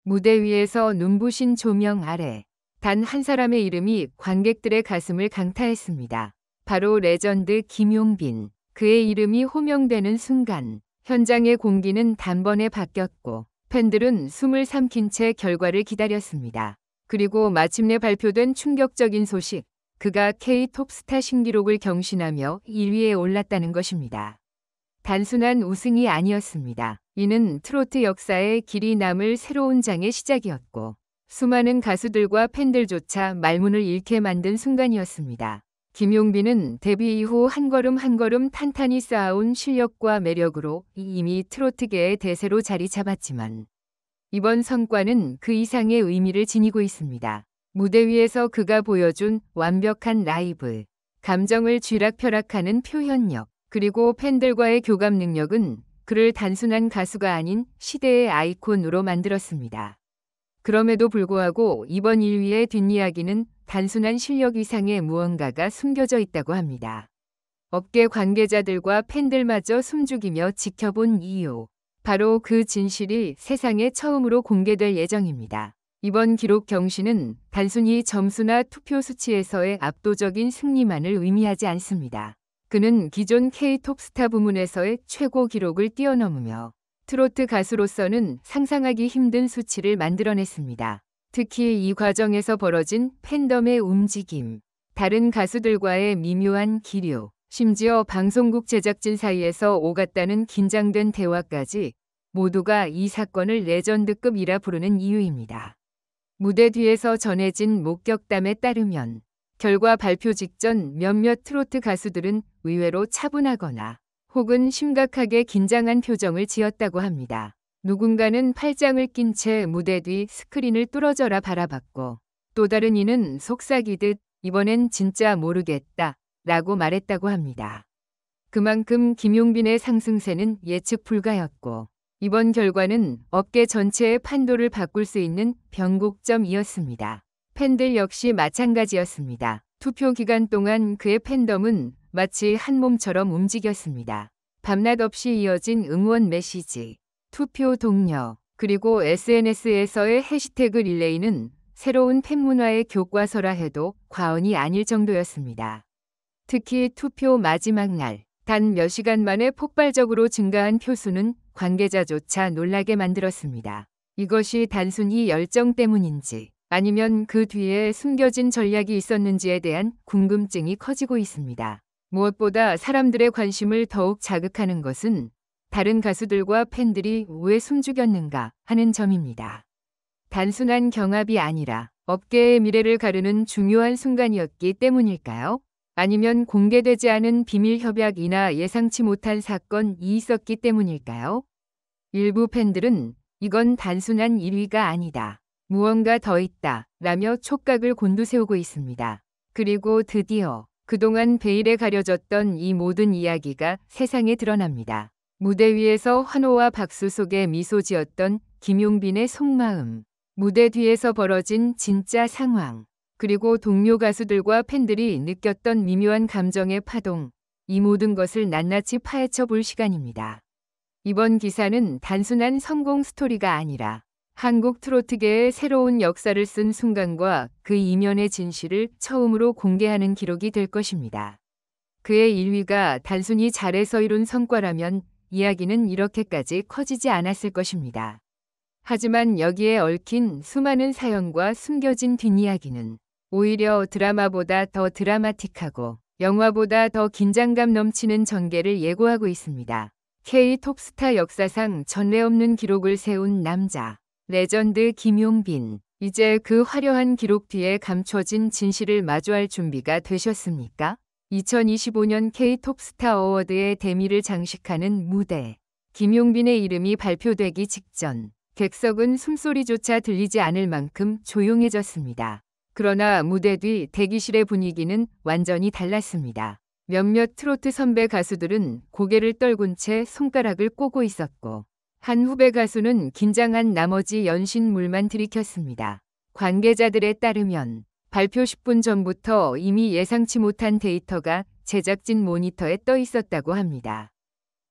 무대 위에서 눈부신 조명 아래 단 한 사람의 이름이 관객들의 가슴을 강타했습니다. 바로 레전드 김용빈. 그의 이름이 호명되는 순간 현장의 공기는 단번에 바뀌었고 팬들은 숨을 삼킨 채 결과를 기다렸습니다. 그리고 마침내 발표된 충격적인 소식. 그가 K-톱스타 신기록을 경신하며 1위에 올랐다는 것입니다. 단순한 우승이 아니었습니다. 이는 트로트 역사에 길이 남을 새로운 장의 시작이었고 수많은 가수들과 팬들조차 말문을 잃게 만든 순간이었습니다. 김용빈은 데뷔 이후 한 걸음 한 걸음 탄탄히 쌓아온 실력과 매력으로 이미 트로트계의 대세로 자리 잡았지만 이번 성과는 그 이상의 의미를 지니고 있습니다. 무대 위에서 그가 보여준 완벽한 라이브, 감정을 쥐락펴락하는 표현력, 그리고 팬들과의 교감 능력은 그를 단순한 가수가 아닌 시대의 아이콘으로 만들었습니다. 그럼에도 불구하고 이번 1위의 뒷이야기는 단순한 실력 이상의 무언가가 숨겨져 있다고 합니다. 업계 관계자들과 팬들마저 숨죽이며 지켜본 이유. 바로 그 진실이 세상에 처음으로 공개될 예정입니다. 이번 기록 경신은 단순히 점수나 투표 수치에서의 압도적인 승리만을 의미하지 않습니다. 그는 기존 K-톱스타 부문에서의 최고 기록을 뛰어넘으며 트로트 가수로서는 상상하기 힘든 수치를 만들어냈습니다. 특히 이 과정에서 벌어진 팬덤의 움직임, 다른 가수들과의 미묘한 기류, 심지어 방송국 제작진 사이에서 오갔다는 긴장된 대화까지 모두가 이 사건을 레전드급이라 부르는 이유입니다. 무대 뒤에서 전해진 목격담에 따르면 결과 발표 직전 몇몇 트로트 가수들은 의외로 차분하거나 혹은 심각하게 긴장한 표정을 지었다고 합니다. 누군가는 팔짱을 낀 채 무대 뒤 스크린을 뚫어져라 바라봤고 또 다른 이는 속삭이듯 이번엔 진짜 모르겠다 라고 말했다고 합니다. 그만큼 김용빈의 상승세는 예측 불가였고 이번 결과는 업계 전체의 판도를 바꿀 수 있는 변곡점이었습니다. 팬들 역시 마찬가지였습니다. 투표 기간 동안 그의 팬덤은 마치 한 몸처럼 움직였습니다. 밤낮 없이 이어진 응원 메시지, 투표 독려, 그리고 SNS에서의 해시태그 릴레이는 새로운 팬문화의 교과서라 해도 과언이 아닐 정도였습니다. 특히 투표 마지막 날, 단 몇 시간 만에 폭발적으로 증가한 표수는 관계자조차 놀라게 만들었습니다. 이것이 단순히 열정 때문인지 아니면 그 뒤에 숨겨진 전략이 있었는지에 대한 궁금증이 커지고 있습니다. 무엇보다 사람들의 관심을 더욱 자극하는 것은 다른 가수들과 팬들이 왜 숨죽였는가 하는 점입니다. 단순한 경합이 아니라 업계의 미래를 가르는 중요한 순간이었기 때문일까요? 아니면 공개되지 않은 비밀 협약이나 예상치 못한 사건이 있었기 때문일까요? 일부 팬들은 이건 단순한 1위가 아니다. 무언가 더 있다 라며 촉각을 곤두세우고 있습니다. 그리고 드디어 그동안 베일에 가려졌던 이 모든 이야기가 세상에 드러납니다. 무대 위에서 환호와 박수 속에 미소 지었던 김용빈의 속마음, 무대 뒤에서 벌어진 진짜 상황, 그리고 동료 가수들과 팬들이 느꼈던 미묘한 감정의 파동, 이 모든 것을 낱낱이 파헤쳐 볼 시간입니다. 이번 기사는 단순한 성공 스토리가 아니라 한국 트로트계의 새로운 역사를 쓴 순간과 그 이면의 진실을 처음으로 공개하는 기록이 될 것입니다. 그의 1위가 단순히 잘해서 이룬 성과라면 이야기는 이렇게까지 커지지 않았을 것입니다. 하지만 여기에 얽힌 수많은 사연과 숨겨진 뒷이야기는 오히려 드라마보다 더 드라마틱하고 영화보다 더 긴장감 넘치는 전개를 예고하고 있습니다. K-톱스타 역사상 전례 없는 기록을 세운 남자, 레전드 김용빈. 이제 그 화려한 기록 뒤에 감춰진 진실을 마주할 준비가 되셨습니까? 2025년 K-톱스타 어워드의 대미를 장식하는 무대. 김용빈의 이름이 발표되기 직전 객석은 숨소리조차 들리지 않을 만큼 조용해졌습니다. 그러나 무대 뒤 대기실의 분위기는 완전히 달랐습니다. 몇몇 트로트 선배 가수들은 고개를 떨군 채 손가락을 꼬고 있었고 한 후배 가수는 긴장한 나머지 연신물만 들이켰습니다. 관계자들에 따르면 발표 10분 전부터 이미 예상치 못한 데이터가 제작진 모니터에 떠 있었다고 합니다.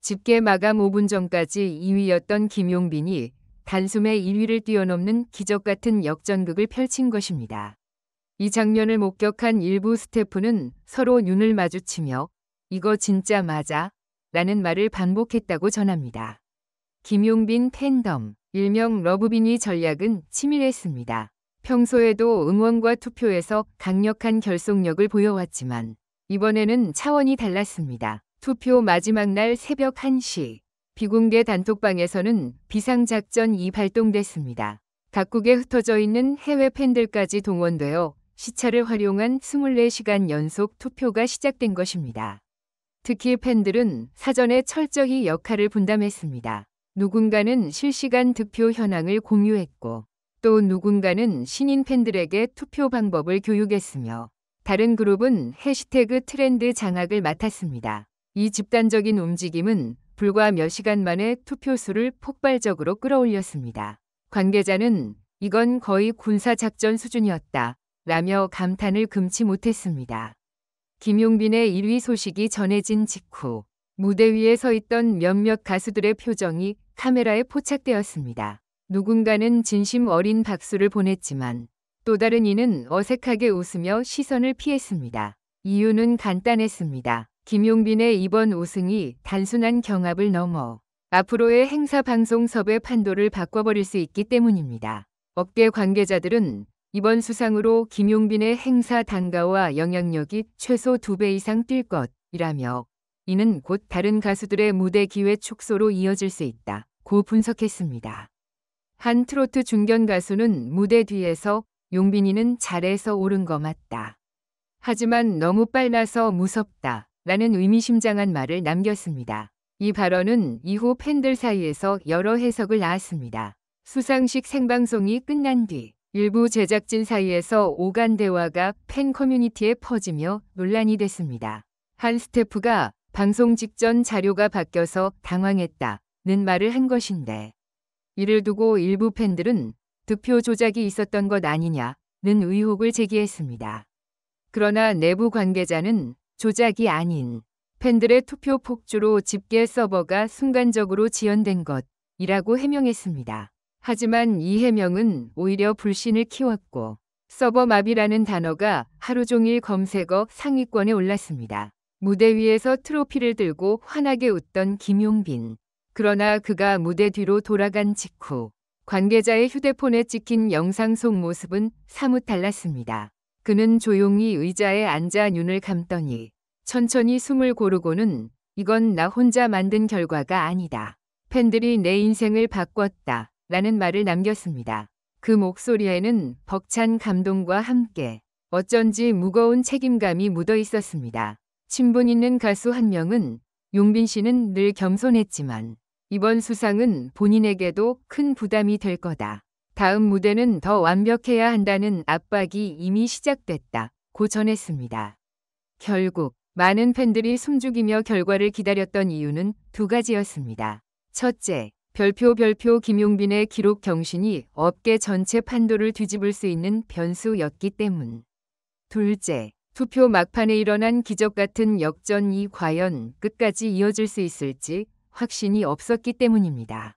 집계 마감 5분 전까지 2위였던 김용빈이 단숨에 1위를 뛰어넘는 기적 같은 역전극을 펼친 것입니다. 이 장면을 목격한 일부 스태프는 서로 눈을 마주치며 "이거 진짜 맞아?" 라는 말을 반복했다고 전합니다. 김용빈 팬덤, 일명 러브비니 전략은 치밀했습니다. 평소에도 응원과 투표에서 강력한 결속력을 보여왔지만 이번에는 차원이 달랐습니다. 투표 마지막 날 새벽 1시, 비공개 단톡방에서는 비상작전이 발동됐습니다. 각국에 흩어져 있는 해외 팬들까지 동원되어 시차를 활용한 24시간 연속 투표가 시작된 것입니다. 특히 팬들은 사전에 철저히 역할을 분담했습니다. 누군가는 실시간 득표 현황을 공유했고 또 누군가는 신인 팬들에게 투표 방법을 교육했으며 다른 그룹은 해시태그 트렌드 장악을 맡았습니다. 이 집단적인 움직임은 불과 몇 시간 만에 투표수를 폭발적으로 끌어올렸습니다. 관계자는 "이건 거의 군사작전 수준이었다" 라며 감탄을 금치 못했습니다. 김용빈의 1위 소식이 전해진 직후 무대 위에 서 있던 몇몇 가수들의 표정이 카메라에 포착되었습니다. 누군가는 진심 어린 박수를 보냈지만 또 다른 이는 어색하게 웃으며 시선을 피했습니다. 이유는 간단했습니다. 김용빈의 이번 우승이 단순한 경합을 넘어 앞으로의 행사 방송 섭외 판도를 바꿔버릴 수 있기 때문입니다. 업계 관계자들은 이번 수상으로 김용빈의 행사 단가와 영향력이 최소 2배 이상 뛸 것이라며 이는 곧 다른 가수들의 무대 기회 축소로 이어질 수 있다고 분석했습니다. 한 트로트 중견 가수는 무대 뒤에서 "용빈이는 잘해서 오른 거 맞다. 하지만 너무 빨라서 무섭다 라는 의미심장한 말을 남겼습니다. 이 발언은 이후 팬들 사이에서 여러 해석을 낳았습니다. 수상식 생방송이 끝난 뒤 일부 제작진 사이에서 오간 대화가 팬 커뮤니티에 퍼지며 논란이 됐습니다. 한 스태프가 "방송 직전 자료가 바뀌어서 당황했다"는 말을 한 것인데 이를 두고 일부 팬들은 득표 조작이 있었던 것 아니냐는 의혹을 제기했습니다. 그러나 내부 관계자는 조작이 아닌 팬들의 투표 폭주로 집계 서버가 순간적으로 지연된 것이라고 해명했습니다. 하지만 이 해명은 오히려 불신을 키웠고 서버 마비라는 단어가 하루 종일 검색어 상위권에 올랐습니다. 무대 위에서 트로피를 들고 환하게 웃던 김용빈. 그러나 그가 무대 뒤로 돌아간 직후 관계자의 휴대폰에 찍힌 영상 속 모습은 사뭇 달랐습니다. 그는 조용히 의자에 앉아 눈을 감더니 천천히 숨을 고르고는 "이건 나 혼자 만든 결과가 아니다. 팬들이 내 인생을 바꿨다 라는 말을 남겼습니다. 그 목소리에는 벅찬 감동과 함께 어쩐지 무거운 책임감이 묻어 있었습니다. 친분 있는 가수 한 명은 "용빈 씨는 늘 겸손했지만 이번 수상은 본인에게도 큰 부담이 될 거다. 다음 무대는 더 완벽해야 한다는 압박이 이미 시작됐다고 전했습니다. 결국 많은 팬들이 숨죽이며 결과를 기다렸던 이유는 두 가지였습니다. 첫째, 별표 김용빈의 기록 경신이 업계 전체 판도를 뒤집을 수 있는 변수였기 때문. 둘째, 투표 막판에 일어난 기적 같은 역전이 과연 끝까지 이어질 수 있을지 확신이 없었기 때문입니다.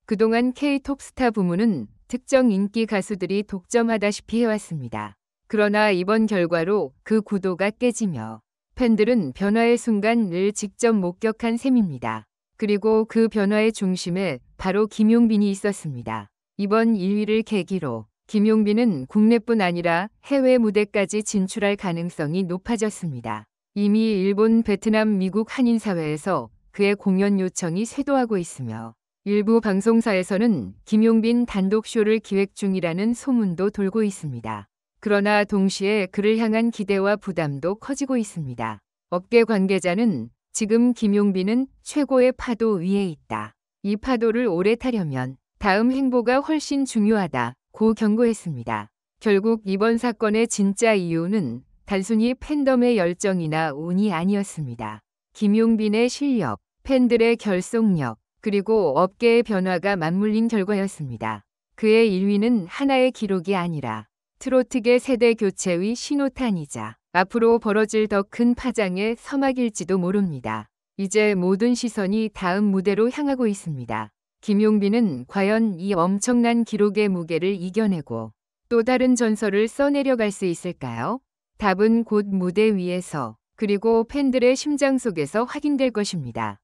그동안 K-톱스타 부문은 특정 인기 가수들이 독점하다시피 해왔습니다. 그러나 이번 결과로 그 구도가 깨지며 팬들은 변화의 순간을 직접 목격한 셈입니다. 그리고 그 변화의 중심에 바로 김용빈이 있었습니다. 이번 1위를 계기로 김용빈은 국내뿐 아니라 해외 무대까지 진출할 가능성이 높아졌습니다. 이미 일본, 베트남, 미국 한인사회에서 그의 공연 요청이 쇄도하고 있으며 일부 방송사에서는 김용빈 단독 쇼를 기획 중이라는 소문도 돌고 있습니다. 그러나 동시에 그를 향한 기대와 부담도 커지고 있습니다. 업계 관계자는 지금 김용빈은 최고의 파도 위에 있다. 이 파도를 오래 타려면 다음 행보가 훨씬 중요하다고 경고했습니다. 결국 이번 사건의 진짜 이유는 단순히 팬덤의 열정이나 운이 아니었습니다. 김용빈의 실력, 팬들의 결속력, 그리고 업계의 변화가 맞물린 결과였습니다. 그의 1위는 하나의 기록이 아니라 트로트계 세대 교체의 신호탄이자 앞으로 벌어질 더 큰 파장의 서막일지도 모릅니다. 이제 모든 시선이 다음 무대로 향하고 있습니다. 김용빈은 과연 이 엄청난 기록의 무게를 이겨내고 또 다른 전설을 써내려갈 수 있을까요? 답은 곧 무대 위에서 그리고 팬들의 심장 속에서 확인될 것입니다.